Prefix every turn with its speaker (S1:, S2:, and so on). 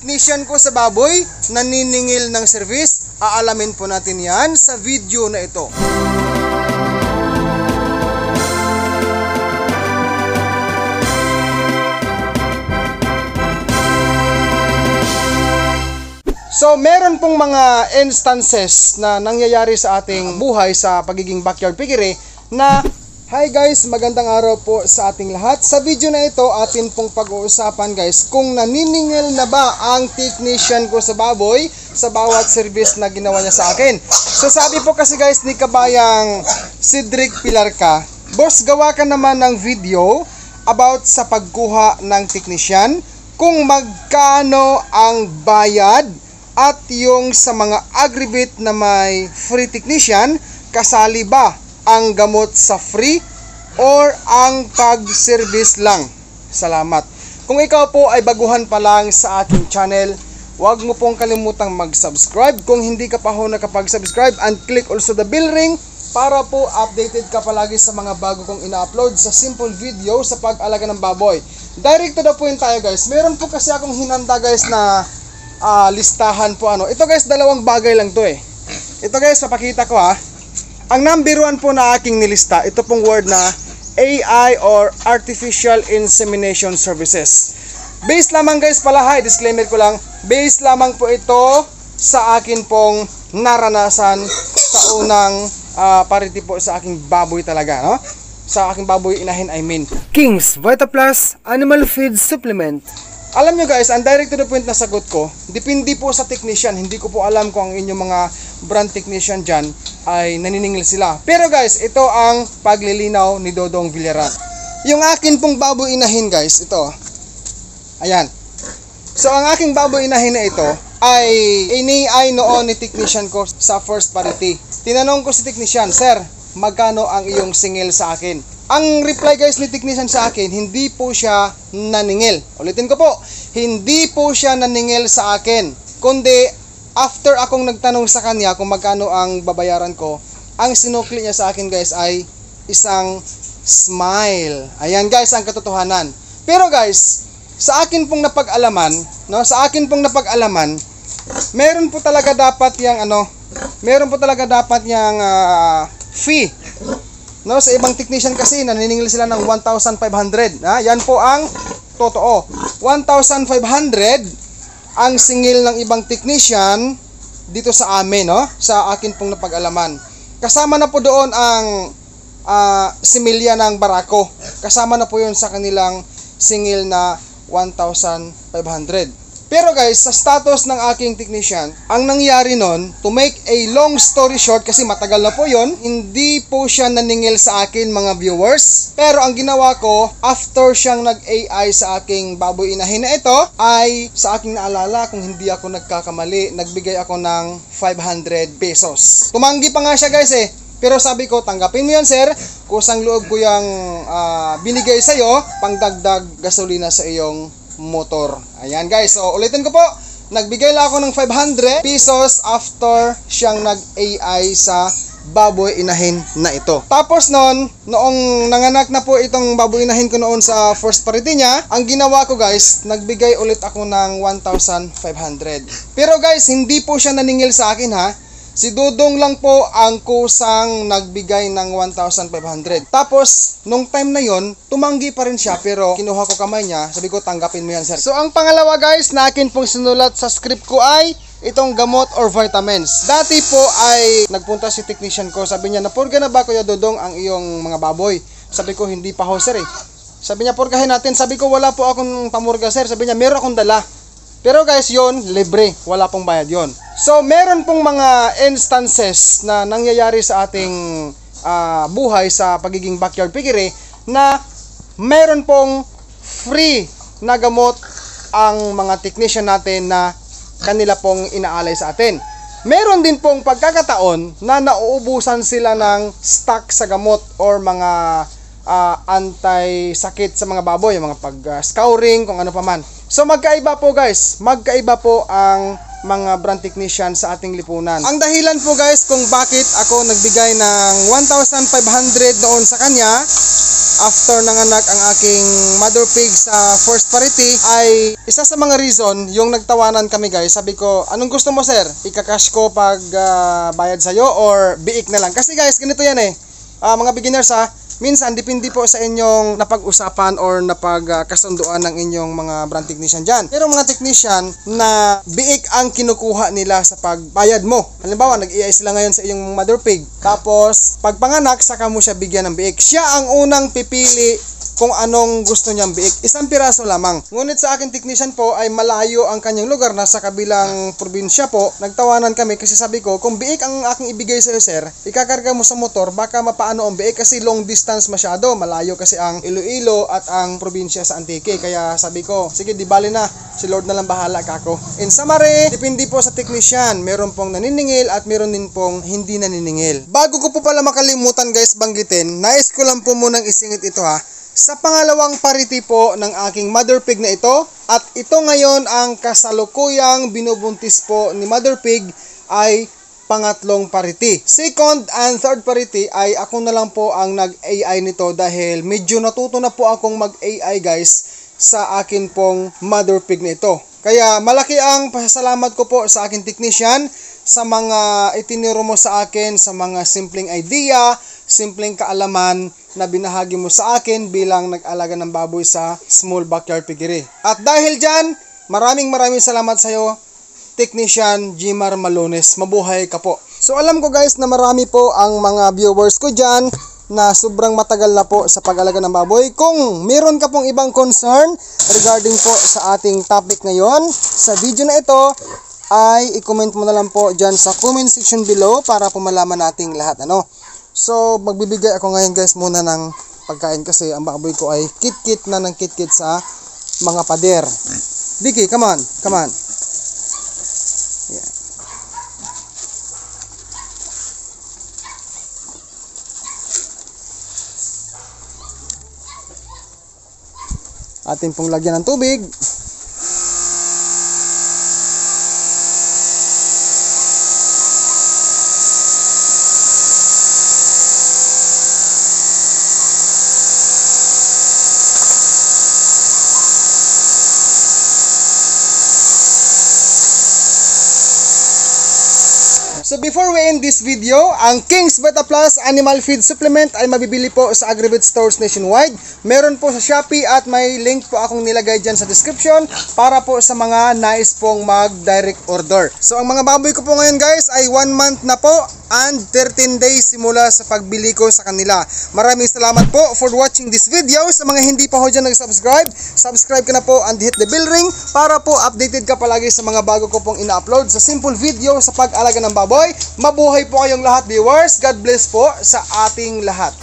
S1: technician ko sa baboy naniningil ng service? Aalamin po natin yan sa video na ito. So, meron pong mga instances na nangyayari sa ating buhay sa pagiging backyard piggery na, hi guys, magandang araw po sa ating lahat. Sa video na ito, atin pong pag-uusapan guys kung naniningil na ba ang technician ko sa baboy sa bawat service na ginawa niya sa akin. So, sabi po kasi guys ni kabayang Cedric Pilarca, boss, gawa ka naman ng video about sa pagkuha ng technician, kung magkano ang bayad at yung sa mga agribit na may free technician, kasali ba ang gamot sa free or ang pag-service lang? Salamat. Kung ikaw po ay baguhan pa lang sa ating channel, huwag mo pong kalimutang mag-subscribe kung hindi ka pa ho nakapag-subscribe, and click also the bell ring para po updated ka palagi sa mga bago kong ina-upload sa simple video sa pag-alaga ng baboy. Direct to the point tayo guys. Meron po kasi akong hinanda guys na listahan po ano. Ito guys, dalawang bagay lang to eh. Ito guys, papakita ko ha. Ang number 1 po na aking nilista, ito pong word na AI or Artificial Insemination Services. Based lamang guys pala, hi, disclaimer ko lang, based lamang po ito sa akin pong naranasan sa unang parity po sa aking baboy talaga, no? Sa aking baboy inahin, I mean. King's Vita Plus Animal Feed Supplement. Alam nyo guys, ang direct to the point na sagot ko, depende po sa technician. Hindi ko po alam kung ang inyong mga brand technician dyan ay naniningil sila. Pero guys, ito ang paglilinaw ni Dodong Villaran. Yung akin pong baboy inahin guys, ito. Ayan. So ang aking baboy inahin na ito ay ini-ay noon ni technician ko sa first parity. Tinanong ko si technician, sir, magkano ang iyong singil sa akin? Ang reply guys ni technician sa akin, hindi po siya naningil. Ulitin ko po, hindi po siya naningil sa akin. Kundi, after akong nagtanong sa kanya kung magkano ang babayaran ko, ang sinukli niya sa akin guys ay isang smile. Ayan guys, ang katotohanan. Pero guys, sa akin pong napag-alaman, no, sa akin pong napag-alaman, meron po talaga dapat yang fee. No, sa ibang technician kasi naniningil sila ng 1,500. Yan po ang totoo. 1,500 ang singil ng ibang technician dito sa amin, no? Sa akin pong napag-alaman. Kasama na po doon ang similya ng barako. Kasama na po 'yun sa kanilang singil na 1,500. Pero guys, sa status ng aking technician, ang nangyari nun, to make a long story short, kasi matagal na po yon, hindi po siya naningil sa akin mga viewers. Pero ang ginawa ko, after siyang nag-AI sa aking baboy inahin na ito, ay sa aking naalala, kung hindi ako nagkakamali, nagbigay ako ng 500 pesos. Tumanggi pa nga siya guys eh. Pero sabi ko, tanggapin mo yan sir, kusang loob ko yung binigay sa'yo, pangdagdag gasolina sa iyong motor. Ayan guys, so ulitin ko po, nagbigay lang ako ng 500 pesos after siyang nag-AI sa baboy inahin na ito. Tapos noong nanganak na po itong baboy inahin ko noon sa first parity niya, ang ginawa ko guys, nagbigay ulit ako ng 1,500. Pero guys, hindi po siya naningil sa akin ha. Si Dudong lang po ang kusang nagbigay ng 1,500. Tapos, nung time na yon, tumanggi pa rin siya, pero kinuha ko kamay niya, sabi ko, tanggapin mo yan, sir. So, ang pangalawa guys, na akin pong sinulat sa script ko ay itong gamot or vitamins. Dati po ay nagpunta si technician ko, sabi niya, napurga na ba Kuya Dudong ang iyong mga baboy? Sabi ko, hindi pa ho, sir eh. Sabi niya, purgahin natin. Sabi ko, wala po akong pamurga, sir. Sabi niya, meron akong dala. Pero guys, yon libre, wala pong bayad yon. So, meron pong mga instances na nangyayari sa ating buhay sa pagiging backyard piggery na meron pong free na gamot ang mga technician natin na kanila pong inaalay sa atin. Meron din pong pagkakataon na nauubusan sila ng stock sa gamot or mga anti-sakit sa mga baboy, mga pag-scouring, kung ano pa man. So magkaiba po guys, magkaiba po ang mga brand technician sa ating lipunan. Ang dahilan po guys kung bakit ako nagbigay ng 1,500 noon sa kanya after nanganak ang aking mother pig sa first parity ay isa sa mga reason yung nagtawanan kami guys. Sabi ko, anong gusto mo sir? Ikakash ko pag bayad sa'yo or biik na lang? Kasi guys, ganito yan mga beginners minsan depende po sa inyong napag-usapan or napagkasunduan ng inyong mga brand technician dyan. Pero mga technician na biik ang kinukuha nila sa pagbayad mo. Halimbawa, nag-EI sila ngayon sa iyong mother pig. Tapos, pagpanganak, saka mo siya bigyan ng biik. Siya ang unang pipili kung anong gusto niyang biik. Isang piraso lamang. Ngunit sa akin technician po ay malayo ang kanyang lugar, nasa kabilang probinsya po. Nagtawanan kami kasi sabi ko, kung biik ang aking ibigay sa iyo sir, ikakarga mo sa motor, baka mapaano ang biik kasi long distance masyado. Malayo kasi ang Iloilo at ang probinsya sa Antique. Kaya sabi ko, sige di bali na, si Lord na lang bahala kako. In summary, depende po sa technician. Meron pong naniningil at meron din pong hindi naniningil. Bago ko po pala makalimutan guys banggitin, nais ko lang po munang isingit ito sa pangalawang parity po ng aking mother pig na ito, at ito ngayon ang kasalukuyang binubuntis po ni mother pig ay pangatlong parity. Second and third parity ay ako na lang po ang nag-AI nito dahil medyo natuto na po akong mag-AI guys sa akin pong mother pig na ito. Kaya malaki ang pasasalamat ko po sa aking technician sa mga itinuro mo sa akin, sa mga simpleng idea, simpleng kaalaman na binahagi mo sa akin bilang nag-alaga ng baboy sa small backyard piggery. At dahil dyan, maraming salamat sa iyo, Technician Jimar Malones. Mabuhay ka po. So alam ko guys na marami po ang mga viewers ko dyan na sobrang matagal na po sa pag-alaga ng baboy. Kung meron ka pong ibang concern regarding po sa ating topic ngayon, sa video na ito, ay i-comment mo na lang po dyan sa comment section below para po malaman nating lahat. So, magbibigay ako ngayon guys muna ng pagkain kasi ang baboy ko ay kit-kit na ng kit-kit sa mga pader. Vicky, come on. Yeah. Atin pong lagyan ng tubig. So before we end this video, ang King's Beta Plus Animal Feed Supplement ay mabibili po sa Agri-Vet Stores nationwide. Meron po sa Shopee at may link po akong nilagay dyan sa description para po sa mga nais pong mag-direct order. So ang mga baboy ko po ngayon guys ay 1 month na po and 13 days simula sa pagbili ko sa kanila. Maraming salamat po for watching this video. Sa mga hindi pa ho dyan nag-subscribe, subscribe ka na po and hit the bell ring para po updated ka palagi sa mga bago ko pong ina-upload sa simple video sa pag-alaga ng baboy. Mabuhay po kayong lahat viewers. God bless po sa ating lahat.